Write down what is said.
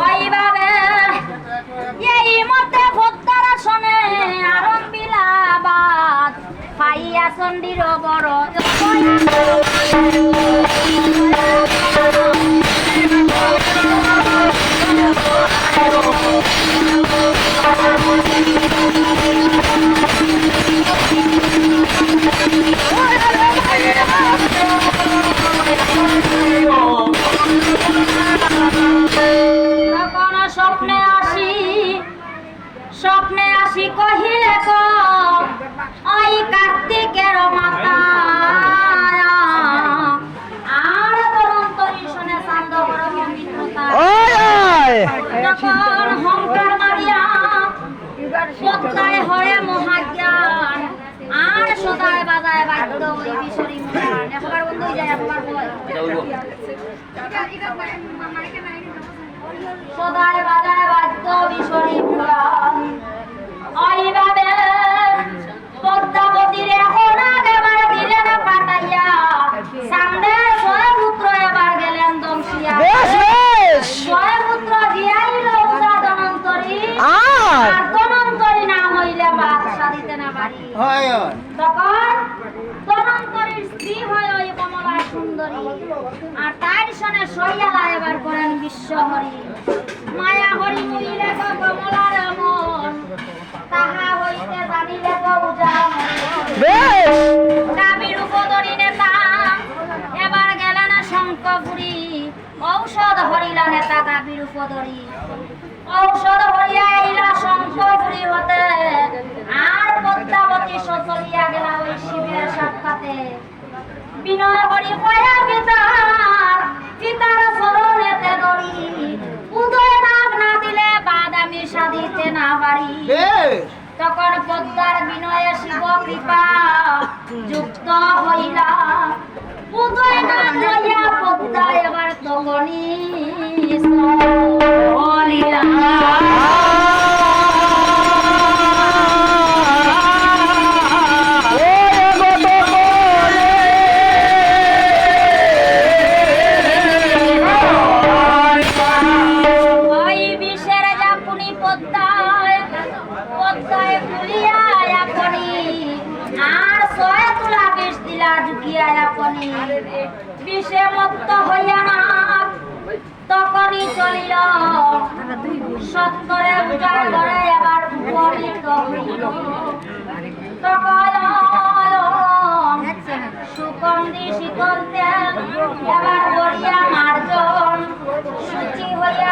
ওইভাবে এই মতে ভোক্তার আসনে আরম্বিলাবাদ পাইয়া চণ্ডীর বড় স্বপ্নে আসি কহিলে ওই কার্তিকের মাতা আর তরন্তরী শোনে চান্দ বড় মিত্রতা তখন হংকার মারিয়া পদ্মায় হরে মহাজ্ঞান আর সদায় বাজায় বাদ্য ওই বিশরী মুখান একবার বন্ধু যায় একবার সদায় বাজায় বাদ্য বিশরী মুখান ওইভাবে পদ্মাবতীর এখন এবার দিলেন পাঠাইয়া সামনে ছয় পুত্র এবার গেলেন দমসিয়া ছয় পুত্র দিয়াইল উদা ধনন্তরী আর ধনন্তরী না হইলে বাদ সারিতে না পারি তখন ধনন্তরীর স্ত্রী হয় ওই কমলা সুন্দরী আর তার সনে সইয়ালা এবার করেন বিশ্বহরি মায়া হরি মুইলে কমলার মন তাহা হইতে জানিলে বুঝা কাবির উপদরী নেতা এবার গেলেন শঙ্কপুরী ঔষধ হরিলা নেতা কাবির উপদরী ঔষধ হরিয়া আইলা শঙ্কপুরী হতে আর পদ্মাবতী চলিয়া গেলা ওই শিবের সাক্ষাতে বিনয় হরি কয়া পিতার চরণেতে দড়ি উদয় নাম না দিলে বাদ আমি সাধিতে না পারি তখন পদ্মার বিনয়ে শিব কৃপা যুক্ত হইলা উদয় নাম লইয়া পদ্মা এবার তখনই হলিলা বিষে মত্ত হইয়া না তখনই চলিল সত্তরে উজাড় করে এবার উপনীত হইল তখন সুগন্ধি শীতল তেল এবার বরিয়া মার্জন সূচি হইয়া